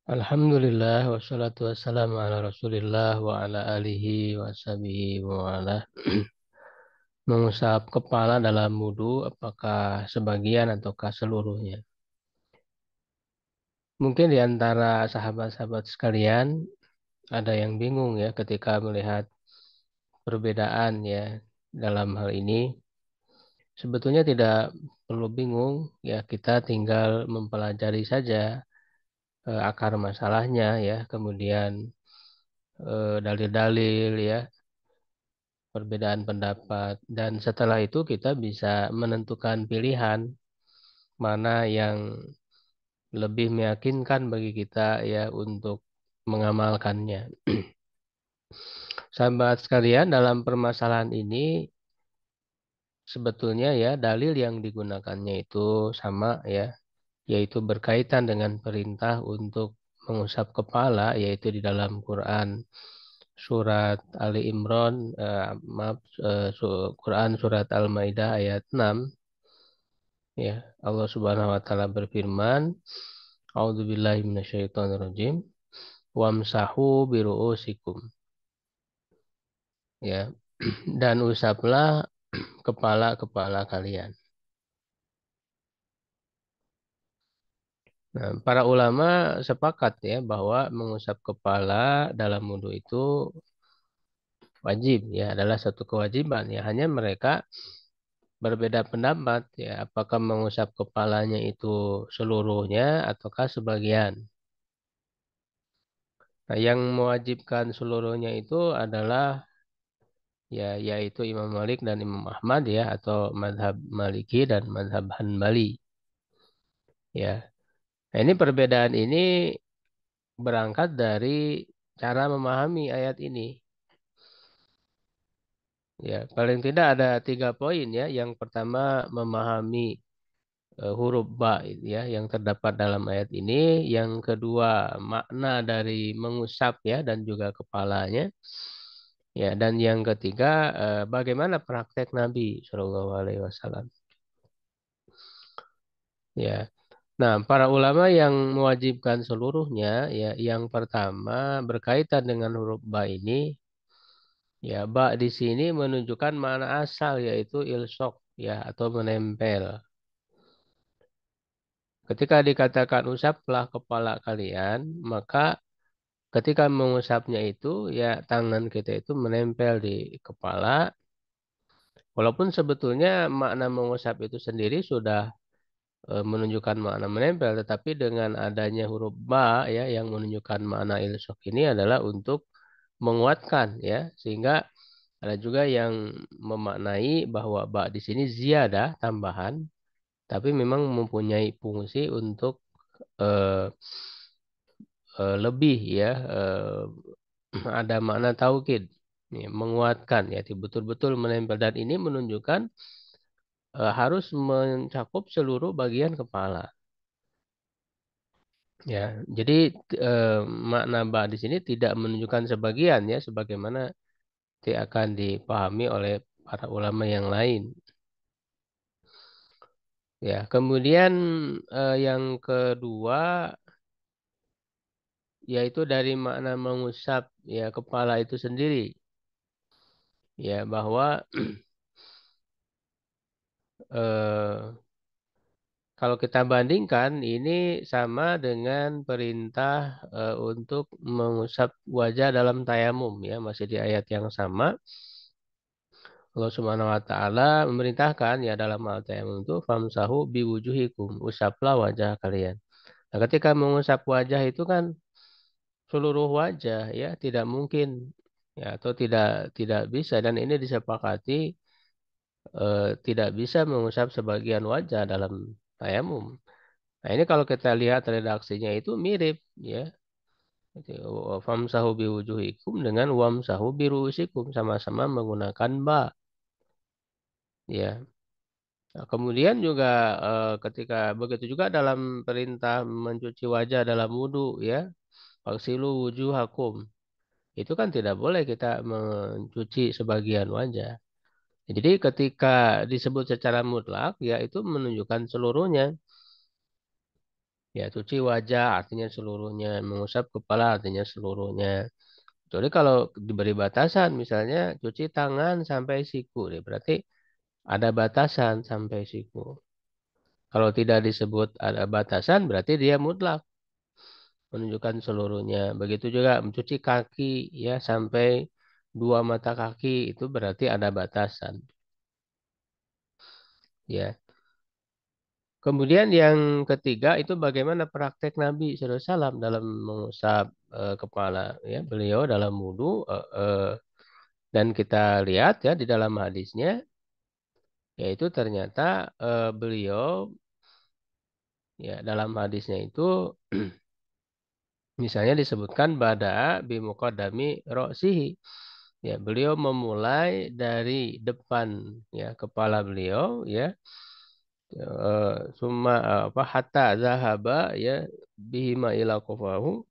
Alhamdulillah wassalatu wassalamu ala Rasulillah wa ala alihi wa sahbihi wa ala. Mengusap kepala dalam wudu apakah sebagian ataukah seluruhnya? Mungkin di antara sahabat-sahabat sekalian ada yang bingung ya ketika melihat perbedaan ya dalam hal ini. Sebetulnya tidak perlu bingung ya, kita tinggal mempelajari saja akar masalahnya ya, kemudian dalil-dalil ya, perbedaan pendapat, dan setelah itu kita bisa menentukan pilihan mana yang lebih meyakinkan bagi kita ya untuk mengamalkannya. Sahabat sekalian, dalam permasalahan ini sebetulnya ya dalil yang digunakannya itu sama ya, yaitu berkaitan dengan perintah untuk mengusap kepala, yaitu di dalam Quran surat Ali Imran, Quran surat Al-Maidah ayat 6. Ya, Allah Subhanahu wa taala berfirman, A'udzubillahi minasyaitonirrajim, wamsahu biru'usikum. Ya, dan usaplah kepala-kepala kalian. Nah, para ulama sepakat ya bahwa mengusap kepala dalam wudhu itu wajib ya, adalah satu kewajiban ya. Hanya mereka berbeda pendapat ya, apakah mengusap kepalanya itu seluruhnya ataukah sebagian. Nah, yang mewajibkan seluruhnya itu adalah ya, yaitu Imam Malik dan Imam Ahmad ya, atau madhab Maliki dan madhab Hanbali ya. Nah, ini perbedaan ini berangkat dari cara memahami ayat ini ya. Paling tidak ada 3 poin ya. Yang pertama, memahami huruf ba ya yang terdapat dalam ayat ini. Yang kedua, makna dari mengusap ya dan juga kepalanya. Ya, dan yang ketiga, bagaimana praktek Nabi Shallallahu Alaihi Wasallam. Ya, nah para ulama yang mewajibkan seluruhnya, ya yang pertama berkaitan dengan huruf ba ini, ya ba di sini menunjukkan makna asal yaitu ilsok ya atau menempel. Ketika dikatakan usaplah kepala kalian, maka ketika mengusapnya itu ya tangan kita itu menempel di kepala. Walaupun sebetulnya makna mengusap itu sendiri sudah menunjukkan makna menempel, tetapi dengan adanya huruf ba ya yang menunjukkan makna ilsok ini adalah untuk menguatkan ya, sehingga ada juga yang memaknai bahwa ba di sini ziyadah tambahan, tapi memang mempunyai fungsi untuk eh, lebih ya, ada makna taukid ya, menguatkan ya, betul-betul menempel, dan ini menunjukkan harus mencakup seluruh bagian kepala. Ya, jadi eh, makna ba di sini tidak menunjukkan sebagian ya, sebagaimana akan dipahami oleh para ulama yang lain. Ya, kemudian yang kedua yaitu dari makna mengusap ya kepala itu sendiri. Ya, bahwa eh, kalau kita bandingkan ini sama dengan perintah untuk mengusap wajah dalam tayamum ya, masih di ayat yang sama. Allah Subhanahu wa taala memerintahkan ya dalam hal tayamum itu famsahu biwujuhikum, usaplah wajah kalian. Nah, ketika mengusap wajah itu kan seluruh wajah ya, tidak mungkin ya, atau tidak tidak bisa, dan ini disepakati tidak bisa mengusap sebagian wajah dalam tayamum. Nah, ini kalau kita lihat redaksinya itu mirip ya. Itu, famsahu biwujuhikum dengan wamsahu birusikum, sama-sama menggunakan ba ya. Nah, kemudian juga ketika begitu juga dalam perintah mencuci wajah dalam wudhu ya, faksilu wujuhakum. Itu kan tidak boleh kita mencuci sebagian wajah. Jadi ketika disebut secara mutlak ya itu menunjukkan seluruhnya. Ya, cuci wajah artinya seluruhnya, mengusap kepala artinya seluruhnya. Jadi kalau diberi batasan, misalnya cuci tangan sampai siku, ya, berarti ada batasan sampai siku. Kalau tidak disebut ada batasan, berarti dia mutlak, menunjukkan seluruhnya. Begitu juga mencuci kaki, ya, sampai dua mata kaki, itu berarti ada batasan. Ya. Kemudian yang ketiga itu bagaimana praktek Nabi SAW dalam mengusap kepala, ya, beliau dalam wudhu, dan kita lihat ya di dalam hadisnya, yaitu ternyata beliau, ya, dalam hadisnya itu misalnya disebutkan bada bimuqaddami ro'sihi. Ya, beliau memulai dari depan, ya, kepala beliau, ya, summa apa hatta zahaba, ya, bihima ila qafahu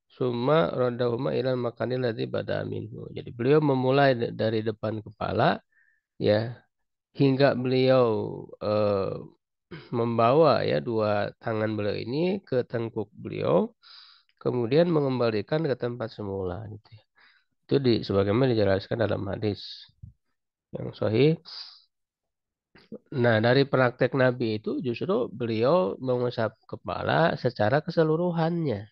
summa radahuma ila makanil ladzi bada minhu. Jadi beliau memulai dari depan kepala, ya, hingga beliau eh, membawa, ya, dua tangan beliau ini ke tengkuk beliau, kemudian mengembalikan ke tempat semula, gitu ya. Itu sebagaimana dijelaskan dalam hadis yang sahih. Nah, dari praktek Nabi itu justru beliau mengusap kepala secara keseluruhannya.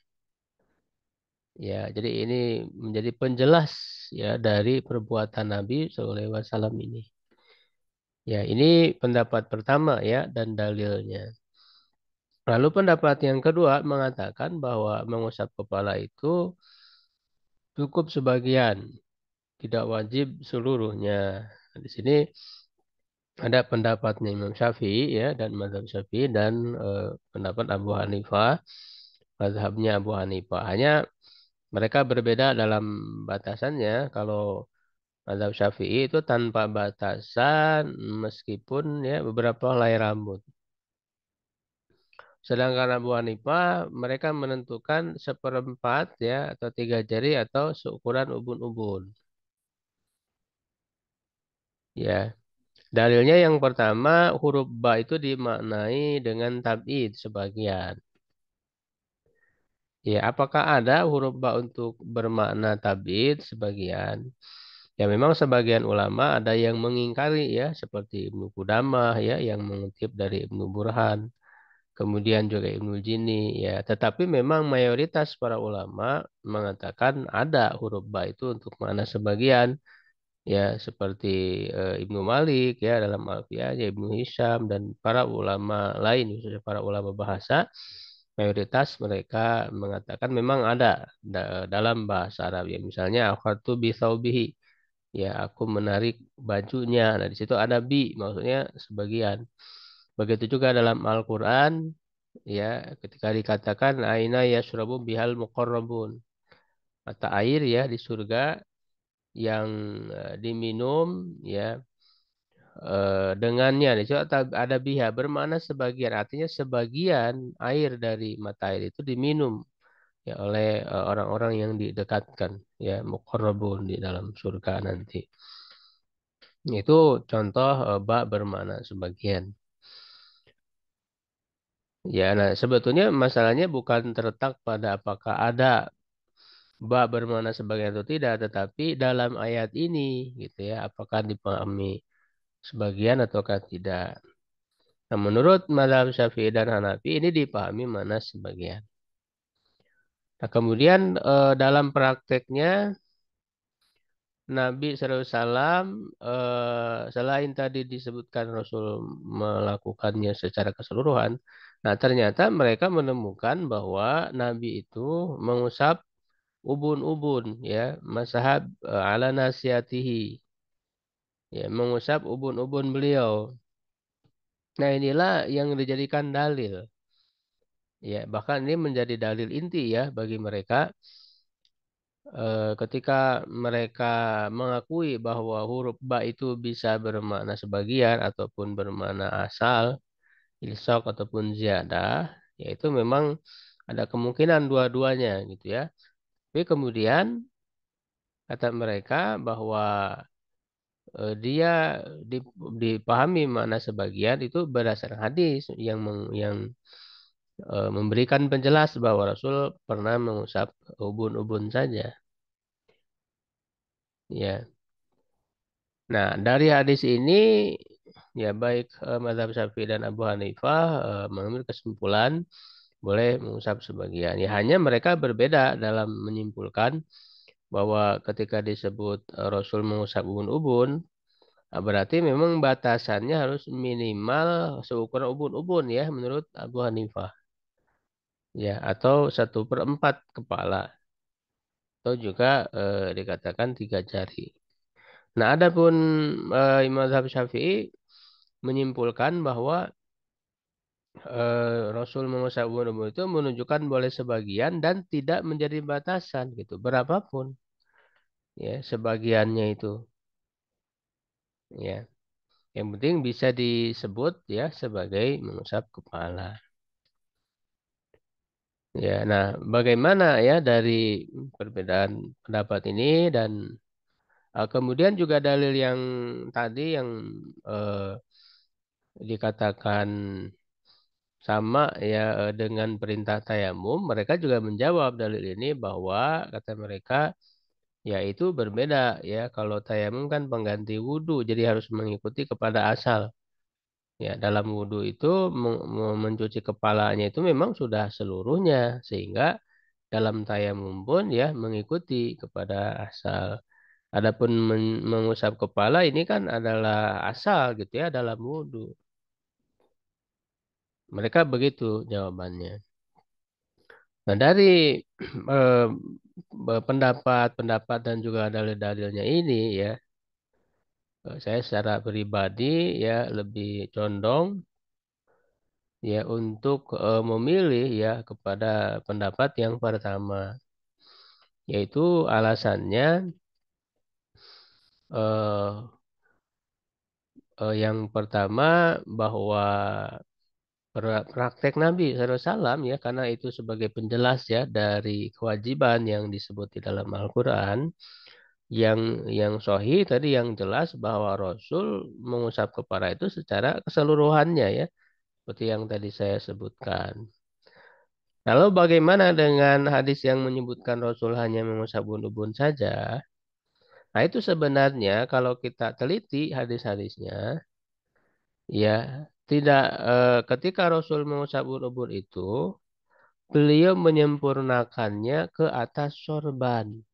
Ya, jadi ini menjadi penjelas, ya, dari perbuatan Nabi SAW ini. Ya, ini pendapat pertama, ya, dan dalilnya. Lalu pendapat yang kedua mengatakan bahwa mengusap kepala itu cukup sebagian, tidak wajib seluruhnya. Nah, di sini ada pendapatnya Imam Syafi'i, ya, dan mazhab Syafi'i, dan pendapat Abu Hanifah, mazhabnya Abu Hanifah. Hanya mereka berbeda dalam batasannya. Kalau mazhab Syafi'i itu tanpa batasan meskipun, ya, beberapa helai rambut. Sedangkan Abu Hanifah mereka menentukan seperempat, ya, atau tiga jari atau seukuran ubun-ubun. Ya, dalilnya yang pertama huruf ba itu dimaknai dengan tab'id sebagian. Ya, apakah ada huruf ba untuk bermakna tab'id sebagian? Ya, memang sebagian ulama ada yang mengingkari, ya, seperti Ibnu Qudamah, ya, yang mengutip dari Ibnu Burhan, kemudian juga Ibnu Jini, ya. Tetapi memang mayoritas para ulama mengatakan ada huruf ba itu untuk makna sebagian, ya, seperti Ibnu Malik, ya, dalam Alfiyah, ya, Ibnu Hisham dan para ulama lain, khususnya para ulama bahasa, mayoritas mereka mengatakan memang ada dalam bahasa Arab, ya, misalnya akhadtu bi thawbihi, ya, aku menarik bajunya. Nah, di situ ada bi, maksudnya sebagian. Begitu juga dalam Al-Qur'an, ya, ketika dikatakan aina yasrabu bihal muqarrabun, mata air, ya, di surga yang diminum, ya, dengannya. Di situ ada biha bermakna sebagian, artinya sebagian air dari mata air itu diminum, ya, oleh orang-orang yang didekatkan, ya, muqarrabun di dalam surga nanti. Itu contoh ba bermakna sebagian. Ya, nah, sebetulnya masalahnya bukan terletak pada apakah ada ba bermakna sebagian atau tidak, tetapi dalam ayat ini, gitu ya, apakah dipahami sebagian ataukah tidak. Nah, menurut mazhab Syafi'i dan Hanafi ini dipahami mana sebagian. Nah, kemudian dalam prakteknya Nabi SAW, selain tadi disebutkan Rasul melakukannya secara keseluruhan, nah, ternyata mereka menemukan bahwa Nabi itu mengusap ubun-ubun, ya, masahab ala nasiyatihi, ya, mengusap ubun-ubun beliau. Nah, inilah yang dijadikan dalil. Ya, bahkan ini menjadi dalil inti, ya, bagi mereka ketika mereka mengakui bahwa huruf ba itu bisa bermakna sebagian ataupun bermakna asal, ilsaq ataupun ziyadah, yaitu memang ada kemungkinan dua-duanya, gitu ya. Tapi kemudian kata mereka bahwa dia dipahami makna sebagian itu berdasarkan hadis yang memberikan penjelas bahwa Rasul pernah mengusap ubun-ubun saja. Ya. Nah, dari hadis ini ya baik mazhab Syafi'i dan Abu Hanifah mengambil kesimpulan boleh mengusap sebagian. Ya hanya mereka berbeda dalam menyimpulkan bahwa ketika disebut Rasul mengusap ubun-ubun, berarti memang batasannya harus minimal seukuran ubun-ubun ya menurut Abu Hanifah. Ya, atau 1/4 kepala. Atau juga dikatakan 3 jari. Nah, adapun Imam Mazhab Syafi'i menyimpulkan bahwa Rasul mengusap ubun-ubun itu menunjukkan boleh sebagian dan tidak menjadi batasan gitu, berapapun ya sebagiannya itu ya. Yang penting bisa disebut ya sebagai mengusap kepala. Ya, nah bagaimana ya dari perbedaan pendapat ini dan kemudian juga dalil yang tadi yang eh, dikatakan sama ya dengan perintah tayamum, mereka juga menjawab dalil ini bahwa kata mereka ya itu berbeda ya. Kalau tayamum kan pengganti wudhu, jadi harus mengikuti kepada asal. Ya, dalam wudhu itu mencuci kepalanya itu memang sudah seluruhnya, sehingga dalam tayamum pun ya mengikuti kepada asal. Adapun mengusap kepala ini kan adalah asal gitu ya dalam wudhu. Mereka begitu jawabannya. Nah, dari eh, pendapat-pendapat dan juga dalil-dalilnya ini ya, saya secara pribadi ya lebih condong ya untuk memilih ya kepada pendapat yang pertama, yaitu alasannya eh, yang pertama bahwa praktek Nabi SAW ya karena itu sebagai penjelas ya dari kewajiban yang disebut di dalam Al-Quran. Yang sahih tadi yang jelas bahwa Rasul mengusap kepala itu secara keseluruhannya ya, seperti yang tadi saya sebutkan. Lalu bagaimana dengan hadis yang menyebutkan Rasul hanya mengusap ubun-ubun saja? Nah itu sebenarnya kalau kita teliti hadis-hadisnya, ya tidak ketika Rasul mengusap ubun-ubun itu, beliau menyempurnakannya ke atas sorban.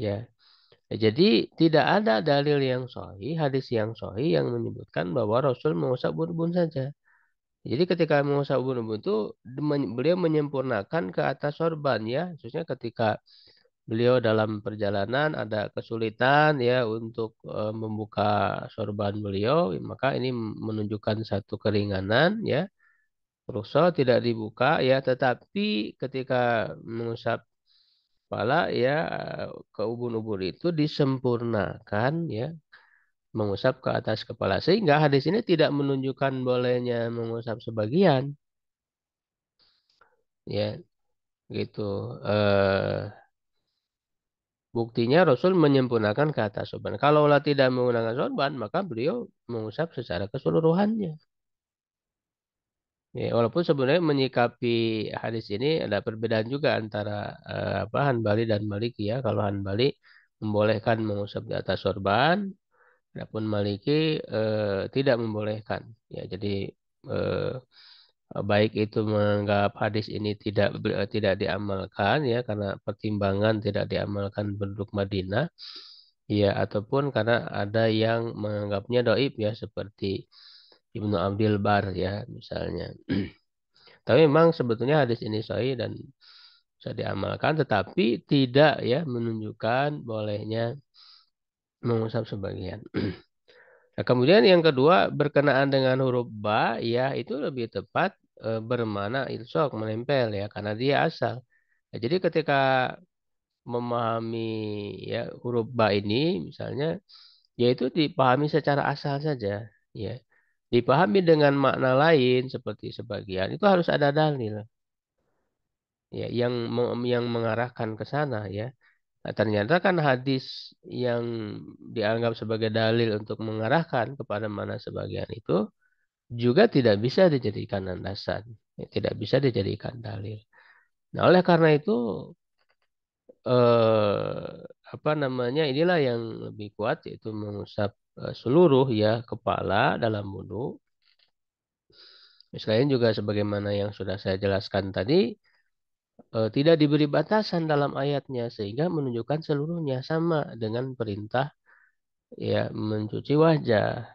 Ya, jadi tidak ada dalil yang sahih, hadis yang sahih yang menyebutkan bahwa Rasul mengusap ubun-ubun saja. Jadi ketika mengusap ubun-ubun itu beliau menyempurnakan ke atas sorban ya, khususnya ketika beliau dalam perjalanan ada kesulitan ya untuk membuka sorban beliau, maka ini menunjukkan satu keringanan ya. Rukhsah tidak dibuka ya, tetapi ketika mengusap kepala ya ke ubun-ubun itu disempurnakan ya mengusap ke atas kepala sehingga hadis ini tidak menunjukkan bolehnya mengusap sebagian ya gitu buktinya Rasul menyempurnakan ke atas sorban kalaulah tidak menggunakan sorban maka beliau mengusap secara keseluruhannya ya, walaupun sebenarnya menyikapi hadis ini ada perbedaan juga antara apa Hanbali dan Maliki ya kalau Hanbali membolehkan mengusap di atas sorban. Adapun Maliki tidak membolehkan. Ya, jadi eh, baik itu menganggap hadis ini tidak diamalkan ya karena pertimbangan tidak diamalkan penduduk Madinah, ya ataupun karena ada yang menganggapnya doib ya seperti Ibnu Abdil Bar ya misalnya. Tapi memang sebetulnya hadis ini sahih dan bisa diamalkan, tetapi tidak ya menunjukkan bolehnya mengusap sebagian. Nah, kemudian yang kedua berkenaan dengan huruf ba, ya itu lebih tepat bermana ilsok menempel ya karena dia asal. Nah, jadi ketika memahami ya huruf ba ini misalnya, yaitu dipahami secara asal saja, ya. Dipahami dengan makna lain seperti sebagian itu harus ada dalil, ya yang mengarahkan ke sana ya. Nah, ternyata kan hadis yang dianggap sebagai dalil untuk mengarahkan kepada mana sebagian itu juga tidak bisa dijadikan landasan, ya, tidak bisa dijadikan dalil. Nah, oleh karena itu apa namanya inilah yang lebih kuat yaitu mengusap seluruh ya kepala dalam wudhu. Selain juga sebagaimana yang sudah saya jelaskan tadi, tidak diberi batasan dalam ayatnya sehingga menunjukkan seluruhnya sama dengan perintah ya mencuci wajah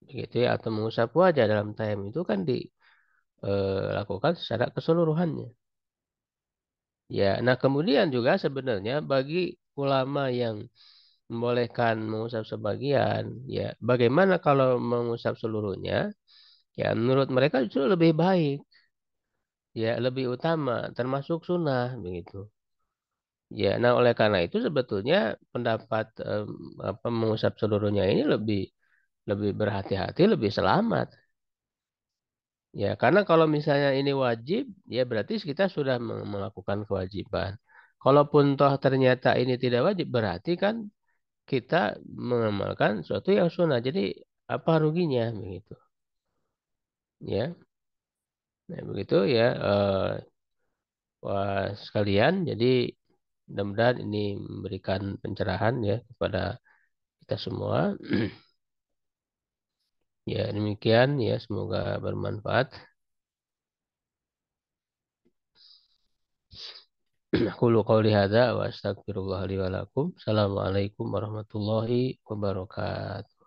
begitu ya atau mengusap wajah dalam tayamum itu kan dilakukan secara keseluruhannya. Ya, nah kemudian juga sebenarnya bagi ulama yang membolehkan mengusap sebagian, ya bagaimana kalau mengusap seluruhnya? Ya menurut mereka justru lebih baik, ya lebih utama, termasuk sunnah begitu. Ya, nah oleh karena itu sebetulnya pendapat apa mengusap seluruhnya ini lebih lebih berhati-hati, lebih selamat. Ya, karena kalau misalnya ini wajib, ya berarti kita sudah melakukan kewajiban. Kalaupun toh ternyata ini tidak wajib, berarti kan kita mengamalkan sesuatu yang sunnah. Jadi apa ruginya begitu? Ya, nah, begitu ya. Wah, sekalian, jadi mudah-mudahan ini memberikan pencerahan ya kepada kita semua. Ya, demikian ya, semoga bermanfaat. Qulu qouli hadza wa astaghfirullah li wa lakum. Assalamualaikum warahmatullahi wabarakatuh.